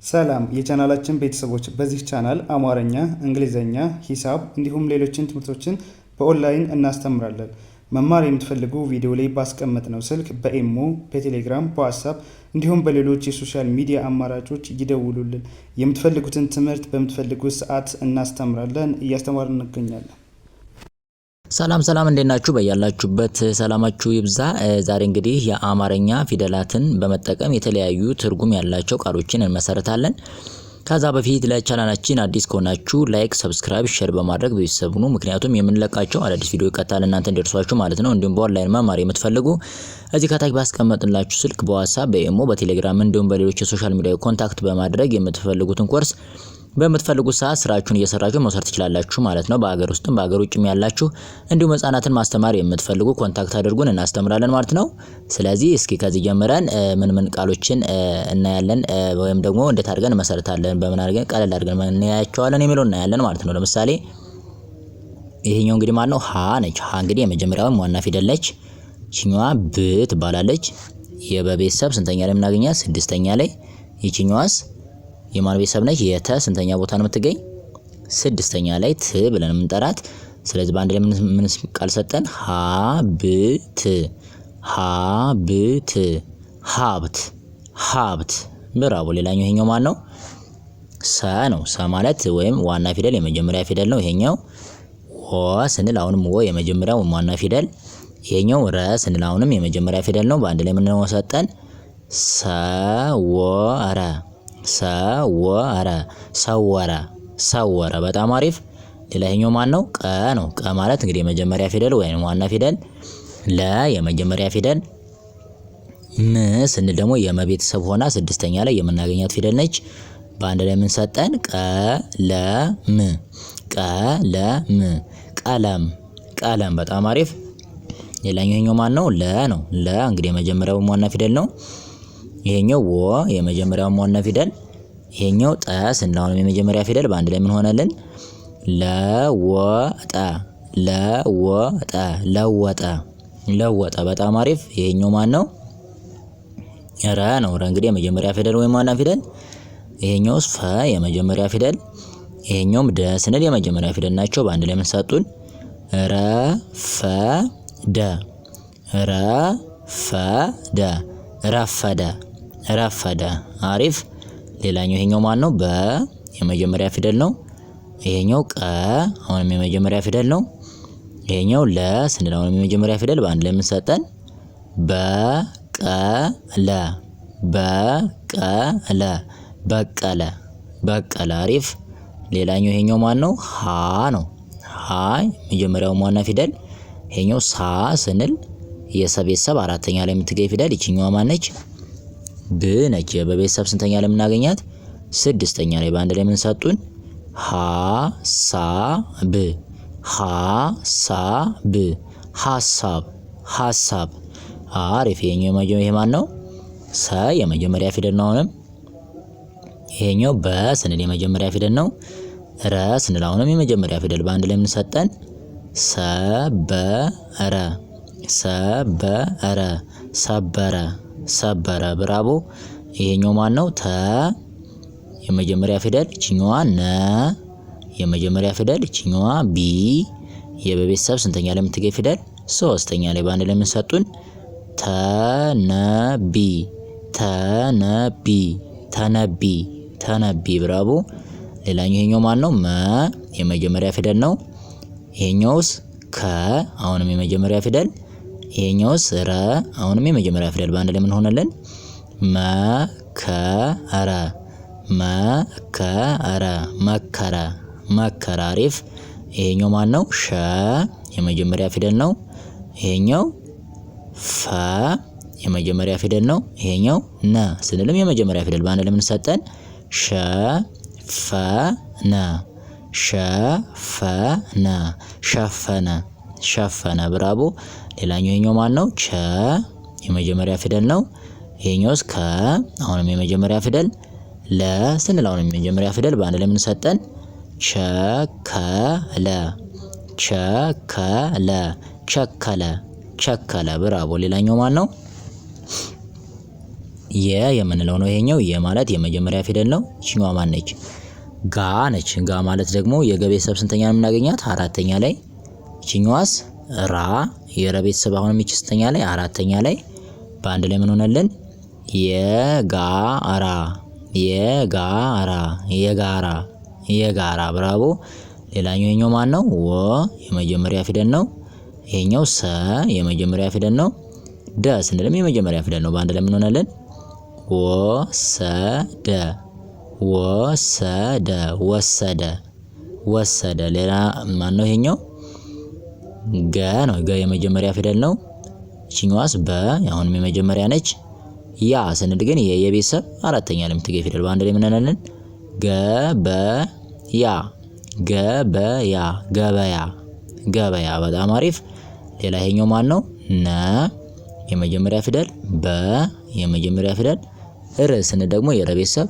ሰላም የቻናላችን ቤተሰቦች፣ በዚህ ቻናል አማርኛ፣ እንግሊዘኛ፣ ሂሳብ እንዲሁም ሌሎችን ትምህርቶችን በኦንላይን እናስተምራለን። መማር የምትፈልጉ ቪዲዮ ላይ ባስቀመጥነው ስልክ በኢሞ፣ በቴሌግራም፣ በዋትስአፕ እንዲሁም በሌሎች የሶሻል ሚዲያ አማራጮች ይደውሉልን። የምትፈልጉትን ትምህርት በምትፈልጉት ሰዓት እናስተምራለን፣ እያስተማርን እንገኛለን። ሰላም እንዴት ናችሁ? በያላችሁበት ሰላማችሁ ይብዛ። ዛሬ እንግዲህ የአማርኛ ፊደላትን በመጠቀም የተለያዩ ትርጉም ያላቸው ቃሎችን እንመሰርታለን። ከዛ በፊት ለቻናላችን አዲስ ከሆናችሁ ላይክ፣ ሰብስክራይብ፣ ሼር በማድረግ ቤተሰብ ሁኑ። ምክንያቱም የምንለቃቸው አዳዲስ ቪዲዮ ይቀጥላል እናንተ እንዲደርሷችሁ ማለት ነው። እንዲሁም በኦንላይን መማር የምትፈልጉ እዚህ ከታች ባስቀመጥንላችሁ ስልክ በዋትስአፕ፣ በኢሞ፣ በቴሌግራም እንዲሁም በሌሎች የሶሻል ሚዲያ ኮንታክት በማድረግ የምትፈልጉትን ኮርስ በምትፈልጉት ሰዓት ስራችሁን እየሰራችሁ መውሰድ ትችላላችሁ ማለት ነው። በአገር ውስጥም በአገር ውጭም ያላችሁ እንዲሁም ህጻናትን ማስተማር የምትፈልጉ ኮንታክት አድርጉን፣ እናስተምራለን ማለት ነው። ስለዚህ እስኪ ከዚህ ጀምረን ምን ቃሎችን እናያለን ወይም ደግሞ እንዴት አድርገን መሰረታለን፣ በምን አድርገን ቀለል አድርገን እናያቸዋለን የሚለው እናያለን ማለት ነው። ለምሳሌ ይሄኛው እንግዲህ ማለት ነው ሀ ነች። ሀ እንግዲህ የመጀመሪያው ዋና ፊደል ነች። ይችኛዋ ብ ትባላለች። የበቤተሰብ ስንተኛ ላይ የምናገኛት? ስድስተኛ ላይ። ይችኛዋስ የማን ቤተሰብ ነች? የተ ስንተኛ ቦታ ነው የምትገኝ? ስድስተኛ ላይ ት ብለን የምንጠራት። ስለዚህ በአንድ ላይ ምን ቃል ሰጠን? ሀብት ሀብት ሀብት ሀብት። ብራቮ። ሌላኛው ይሄኛው ማን ነው? ሰ ነው። ሰ ማለት ወይም ዋና ፊደል የመጀመሪያ ፊደል ነው። ይሄኛው ወ ስንል አሁንም ወ የመጀመሪያው ዋና ፊደል። ይሄኛው ረ ስንል አሁንም የመጀመሪያ ፊደል ነው። በአንድ ላይ ምን ሰጠን? ሰወረ ሰወረ ሰወረ ሰወረ። በጣም አሪፍ። ሌላኛው ማን ነው? ቀ ነው። ቀ ማለት እንግዲህ የመጀመሪያ ፊደል ወይም ዋና ፊደል። ለ የመጀመሪያ ፊደል። ም ስንል ደግሞ የመቤተሰብ ሆና ስድስተኛ ላይ የምናገኛት ፊደል ነች። በአንድ ላይ ምን ሰጠን? ቀለም ቀለም ቀለም ቀለም። በጣም አሪፍ። ሌላኛው ማን ነው? ለ ነው። ለ እንግዲህ የመጀመሪያው ዋና ፊደል ነው። ይሄኛው ወ የመጀመሪያው ዋና ፊደል። ይሄኛው ጠ ስንል የመጀመሪያ ፊደል። በአንድ ላይ ምን ሆነልን? ለወጠ ለወጠ ለወጠ ለወጠ። በጣም አሪፍ። ይሄኛው ማን ነው? ረ ነው። ረ እንግዲህ የመጀመሪያ ፊደል ወይም ዋና ፊደል። ይሄኛውስ ፈ የመጀመሪያ ፊደል። ይሄኛውም ደ ስንል የመጀመሪያ ፊደል ናቸው። በአንድ ላይ ምን ሰጡን? ረፈደ ረፈደ ረፈደ ረፈደ። አሪፍ። ሌላኛው ይሄኛው ማን ነው? በ የመጀመሪያ ፊደል ነው። ይሄኛው ቀ አሁንም የመጀመሪያ ፊደል ነው። ይሄኛው ለ ስንል አሁንም የመጀመሪያ ፊደል። በአንድ ላይ ምን ሰጠን? በቀለ በቀለ በቀለ በቀለ። አሪፍ። ሌላኛው ይሄኛው ማን ነው? ሀ ነው። ሀ የመጀመሪያው ዋና ፊደል። ይሄኛው ሳ ስንል የሰቤተሰብ አራተኛ ላይ የምትገኝ ፊደል። ይችኛዋ ማን ነች? ብ ነች። በቤተሰብ ስንተኛ ላይ የምናገኛት? ስድስተኛ ላይ። በአንድ ላይ ምን ሰጡን? ሀሳብ ሀሳብ ሀሳብ ሀሳብ። አሪፍ። ይሄ ማን ነው? ሰ የመጀመሪያ ፊደል ነው። አሁንም ይሄኛው በ ስንል የመጀመሪያ ፊደል ነው። ረ ስንል አሁንም የመጀመሪያ ፊደል። በአንድ ላይ ምን ሰጠን? ሰበረ ሰበረ ሰበረ ሰበረ። ብራቦ። ይሄኛው ማን ነው? ተ የመጀመሪያ ፊደል። ይችኛዋ ነ የመጀመሪያ ፊደል። ይችኛዋ ቢ የበቤተሰብ ስንተኛ ላይ የምትገኝ ፊደል? ሶስተኛ ላይ። በአንድ ላይ ምን ሰጡን? ተነቢ ተነቢ ተነቢ ተነቢ። ብራቦ። ሌላኛው ይሄኛው ማን ነው? መ የመጀመሪያ ፊደል ነው። ይሄኛውስ ከ አሁንም የመጀመሪያ ፊደል። ይሄኛውስ ረ አሁንም የመጀመሪያ ፊደል። በአንድ ላይ ምን ሆነልን? መከረ መከረ መከረ መከረ። አሪፍ። ይሄኛው ማን ነው? ሸ የመጀመሪያ ፊደል ነው። ይሄኛው ፈ የመጀመሪያ ፊደል ነው። ይሄኛው ነ ስንልም የመጀመሪያ ፊደል። በአንድ ላይ ምን ሰጠን? ሸፈነ ሸፈነ ሸፈነ ሸፈነ። ብራቦ። ሌላኛው ይሄኛው ማን ነው? ቸ የመጀመሪያ ፊደል ነው። ይሄኛውስ ከ አሁንም የመጀመሪያ ፊደል። ለ ስንል አሁንም የመጀመሪያ ፊደል። በአንድ ላይ ምን ሰጠን? ቸከለ ቸከለ ቸከለ ቸከለ። ብራቦ። ሌላኛው ማን ነው? የምንለው ነው ይሄኛው። ማለት የመጀመሪያ ፊደል ነው። ይችኛዋ ማን ነች? ጋ ነች። ጋ ማለት ደግሞ የገ ቤተሰብ ስንተኛ ነው የምናገኛት? አራተኛ ላይ። ይችኛዋስ ራ የረ ቤተሰብ አሁንም ይች ስንተኛ ላይ? አራተኛ ላይ። በአንድ ላይ ምን ሆነልን? የጋራ የጋራ። ብራቮ። ሌላኛው ይሄኛው ማን ነው? ወ የመጀመሪያ ፊደል ነው። ይሄኛው ሰ የመጀመሪያ ፊደል ነው። ደ ስንልም የመጀመሪያ ፊደል ነው። በአንድ ላይ ምን ሆነልን? ወሰደ። ሌላ ማን ነው? ይሄኛው ገ ነው። ገ የመጀመሪያ ፊደል ነው። ይችኛዋስ በ አሁንም የመጀመሪያ ነች። ያ ስንል ግን የቤተሰብ አራተኛ ላይ የምትገኝ ፊደል። በአንድ ላይ ምን እንላለን? ገበያ። በጣም አሪፍ። ሌላ ይሄኛው ማን ነው? ነ የመጀመሪያ ፊደል፣ በ የመጀመሪያ ፊደል፣ ር ስንል ደግሞ የረ ቤተሰብ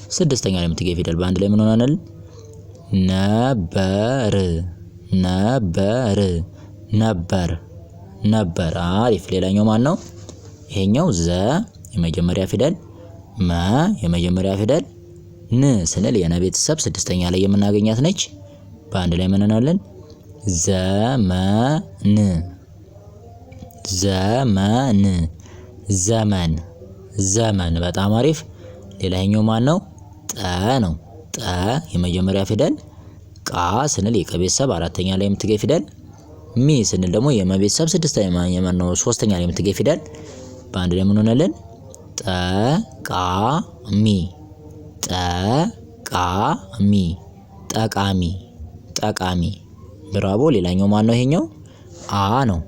ስድስተኛ ላይ የምትገኝ ፊደል። በአንድ ላይ ምን ሆነናል? ነበር። አሪፍ። ሌላኛው ማን ነው? ይሄኛው ዘ የመጀመሪያ ፊደል፣ መ የመጀመሪያ ፊደል፣ ን ስንል የነ ቤተሰብ ስድስተኛ ላይ የምናገኛት ነች። በአንድ ላይ ምን እንላለን? ዘመን። በጣም አሪፍ። ሌላኛው ማን ነው? ጠ ነው። ጠ የመጀመሪያ ፊደል፣ ቃ ስንል የቀ ቤተሰብ አራተኛ ላይ የምትገኝ ፊደል፣ ሚ ስንል ደግሞ የመ ቤተሰብ ሶስተኛ ላይ የምትገኝ ፊደል። በአንድ ላይ ምን ሆነልን? ጠቃሚ። ብራቮ። ሌላኛው ማን ነው? ይሄኛው አ ነው።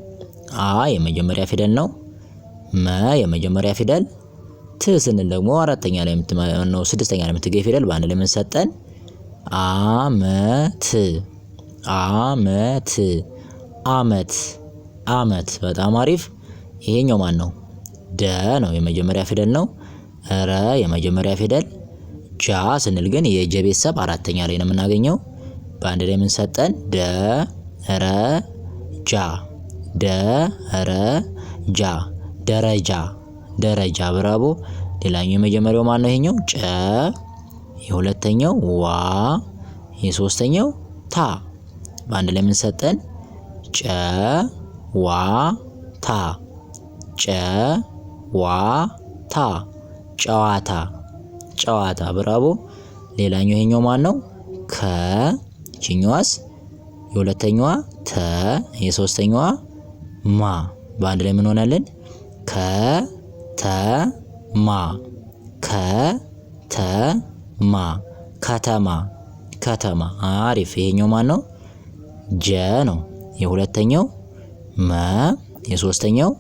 አ የመጀመሪያ ፊደል ነው። መ የመጀመሪያ ፊደል፣ ት ስንል ደግሞ ስድስተኛ ላይ የምትገኝ ፊደል። በአንድ ላይ ምን ሰጠን? አመት። በጣም አሪፍ። ይሄኛው ማን ነው? ደ ነው የመጀመሪያ ፊደል ነው። ረ የመጀመሪያ ፊደል፣ ጃ ስንል ግን የጀ ቤተሰብ አራተኛ ላይ ነው የምናገኘው። በአንድ ላይ ምን ሰጠን? ደረጃ። ብራቮ። ሌላኛው የመጀመሪያው ማን ነው? ይሄኛው ጨ የሁለተኛው ዋ የሶስተኛው ታ። በአንድ ላይ ምን ሰጠን? ጨዋታ። ጨዋታ። ብራቮ። ሌላኛው ይሄኛው ማን ነው? ከ ይችኛዋስ የሁለተኛዋ ተ የሶስተኛዋ ማ። በአንድ ላይ ምን ሆነልን? ከተማ። አሪፍ። ይሄኛው ማን ነው? ጀ ነው የሁለተኛው፣ መ የሶስተኛው፣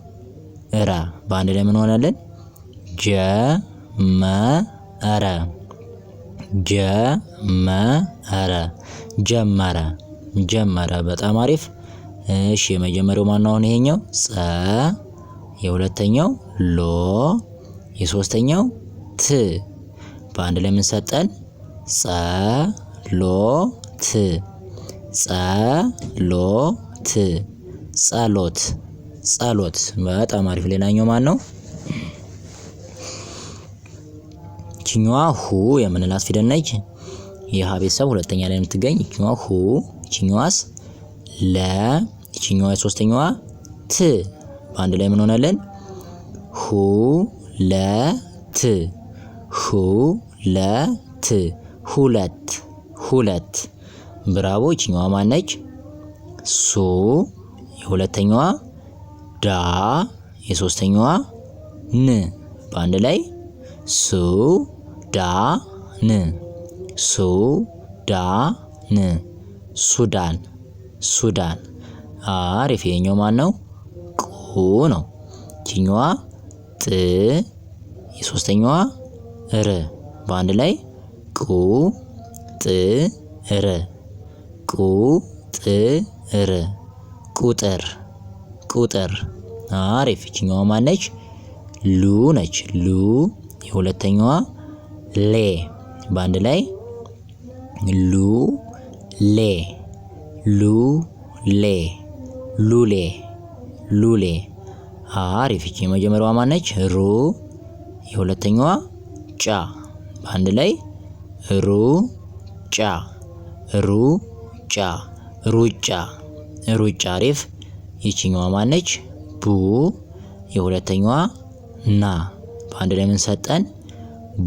ረ። በአንድ ላይ ምን ሆነልን? ጀመረ። በጣም አሪፍ። እሺ የመጀመሪያው ማን ነው? ይሄኛው ጸ የሁለተኛው ሎ የሶስተኛው ት። በአንድ ላይ ምን ሰጠን? ጸሎት። በጣም አሪፍ። ሌላኛው ማን ነው? ይችኛዋ ሁ የምንላት ፊደል ነች። የሀ ቤተሰብ ሁለተኛ ላይ የምትገኝ ይችኛዋ ሁ። ይችኛዋስ ለ ይችኛዋ የሶስተኛዋ ት። በአንድ ላይ ምን ሆነልን? ሁለት። ብራቮ። ይችኛዋ ማነች? ሱ የሁለተኛዋ፣ ዳ የሶስተኛዋ፣ ን። በአንድ ላይ ሱዳን። አሪፍ። የኛው ማን ነው? ቁ ነው። ይችኛዋ ጥ የሶስተኛዋ ር። በአንድ ላይ ቁጥር። አሪፍ። ይችኛዋ ማነች? ሉ ነች። ሉ የሁለተኛዋ ሌ። በአንድ ላይ ሉሌ። አሪፍ። ይቺ የመጀመሪያዋ ማነች? ሩ የሁለተኛዋ ጫ በአንድ ላይ ሩጫ ሩጫ ሩጫ ሩጫ። አሪፍ። ይቺኛዋ ማነች? ቡ የሁለተኛዋ ና በአንድ ላይ ምን ሰጠን?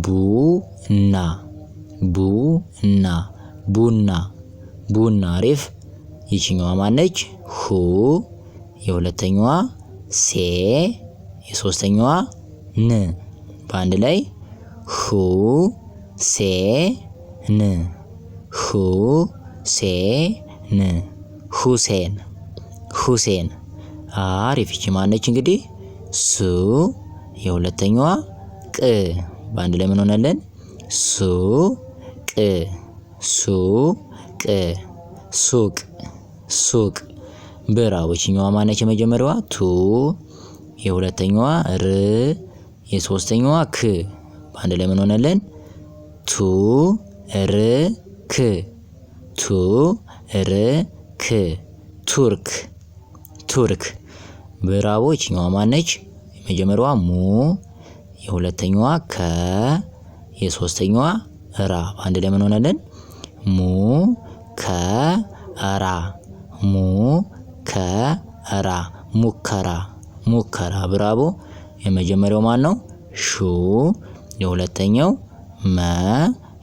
ቡና ቡና ቡና ቡና። አሪፍ። ይቺኛዋ ማነች? ሁ የሁለተኛዋ ሴ የሶስተኛዋ ን በአንድ ላይ ሁ ሴ ን ሁ ሴ ን ሁሴን ሁሴን። አሪፍ። ይቺ ማነች እንግዲህ? ሱ የሁለተኛዋ ቅ በአንድ ላይ ምን ሆነልን? ሱ ቅ ሱ ቅ ሱቅ ሱቅ። ብራው። ይቺኛዋ ማነች? የመጀመሪያዋ ቱ የሁለተኛዋ ር የሶስተኛዋ ክ በአንድ ላይ ምን ሆነልን? ቱ ር ክ ቱ ር ክ ቱርክ ቱርክ። ብራቦ። ይቺኛዋ ማነች? የመጀመሪያዋ ሙ የሁለተኛዋ ከ የሶስተኛዋ ራ በአንድ ላይ ምን ሆነልን? ሙ ከ ራ ሙ ከ ራ ሙከራ ሙከራ። ብራቦ። የመጀመሪያው ማን ነው? ሹ የሁለተኛው መ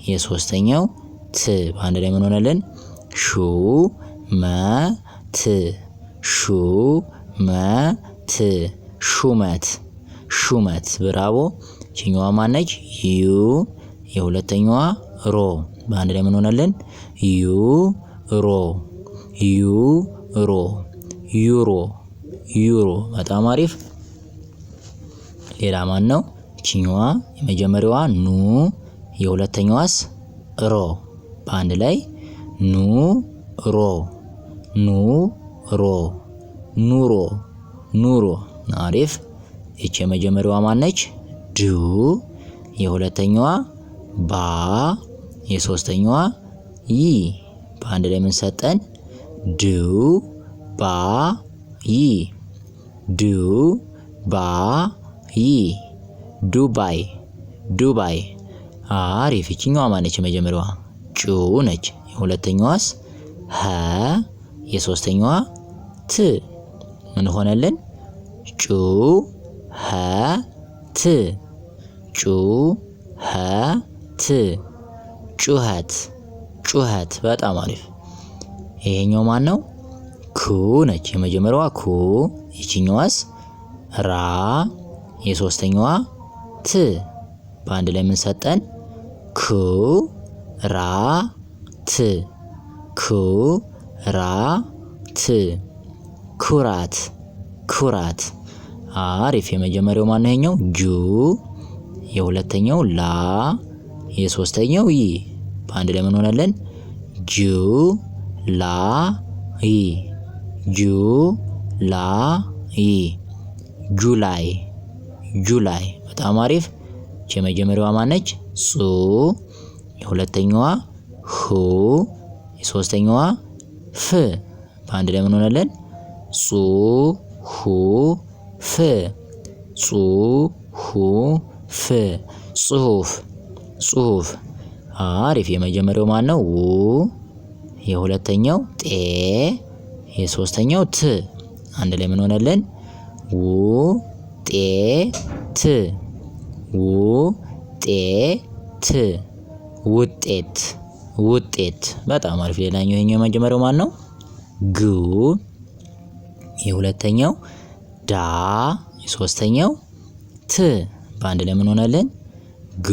የሶስተኛው ት በአንድ ላይ ምን ሆነልን? ሹ መ ት ሹ መ ት ሹመት ሹመት። ብራቦ። ይቺኛዋ ማነች? ዩ የሁለተኛዋ ሮ በአንድ ላይ ምን ሆነልን? ዩ ሮ ዩ ሮ ዩሮ ዩሮ። በጣም አሪፍ። ሌላ ማን ነው? ይቺኛዋ የመጀመሪያዋ ኑ የሁለተኛዋስ ሮ በአንድ ላይ ኑ ሮ ኑ ሮ ኑሮ ኑሮ። አሪፍ። ይቺ የመጀመሪያዋ ማነች? ዱ የሁለተኛዋ ባ የሶስተኛዋ ይ በአንድ ላይ ምን ሰጠን? ዱ ባ ይ ዱ ባ ይ ዱባይ ዱባይ። አሪፍ። ይቺኛዋ ማነች? የመጀመሪያዋ ጩ ነች። የሁለተኛዋስ ሀ የሶስተኛዋ ት ምን ሆነልን? ጩ ሀ ት ጩ ሀ ት ጩኸት ጩኸት። በጣም አሪፍ። ይሄኛው ማን ነው? ኩ ነች። የመጀመሪያዋ ኩ ይቺኛዋስ ራ የሶስተኛዋ ት በአንድ ላይ ምን ሰጠን? ኩ ራ ት ኩ ራ ት ኩራት ኩራት። አሪፍ። የመጀመሪያው ማን ነው? ይሄኛው ጁ የሁለተኛው ላ የሶስተኛው ይ በአንድ ላይ ምን ሆነልን? ጁ ላ ይ ጁ ላ ይ ጁላይ ጁላይ። በጣም አሪፍ። የመጀመሪያዋ ማነች? ጹ የሁለተኛዋ ሁ የሶስተኛዋ ፍ በአንድ ላይ ምን ሆነልን? ጹ ሁ ፍ ጹ ሁ ፍ ጽሁፍ ጽሁፍ። አሪፍ። የመጀመሪያው ማን ነው? ው የሁለተኛው ጤ የሶስተኛው ት አንድ ላይ ምን ሆነልን? ው ጤ ት ው ጤ ት ውጤት ውጤት። በጣም አሪፍ። ሌላኛው ይሄኛው የመጀመሪያው ማን ነው? ጉ የሁለተኛው ዳ የሶስተኛው ት በአንድ ላይ ምን ሆነልን? ጉ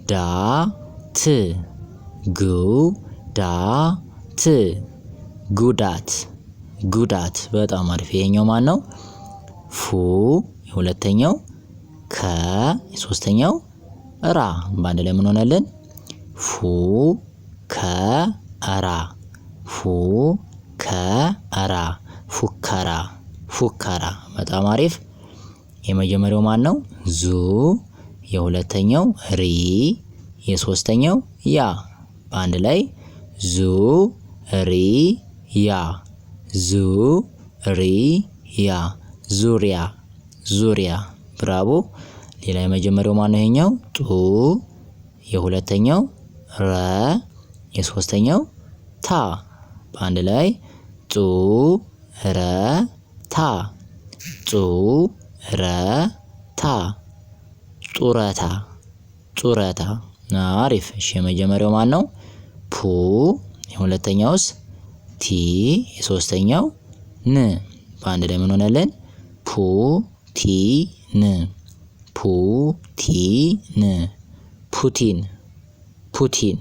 ዳ ት ጉ ዳ ት ጉዳት ጉዳት። በጣም አሪፍ። ይሄኛው ማን ነው? ፉ የሁለተኛው ከ የሶስተኛው ራ በአንድ ላይ ምን ሆነልን? ፉ ከ ራ ፉ ከ ራ ፉከራ ፉከራ። በጣም አሪፍ። የመጀመሪያው ማን ነው? ዙ የሁለተኛው ሪ የሶስተኛው ያ በአንድ ላይ ዙ ሪ ያ ዙ ሪ ያ ዙሪያ ዙሪያ። ብራቮ። ሌላ የመጀመሪያው ማን ነው? ይሄኛው ጡ፣ የሁለተኛው ረ፣ የሶስተኛው ታ። በአንድ ላይ ጡ ረ ታ፣ ጡ ረ ታ፣ ጡረታ፣ ጡረታ። አሪፍ። እሺ የመጀመሪያው ማን ነው? ፑ፣ የሁለተኛውስ ቲ፣ የሶስተኛው ን። በአንድ ላይ ምን ሆነልን? ፑ ቲ ን፣ ፑ ቲ ን፣ ፑቲን፣ ፑቲን።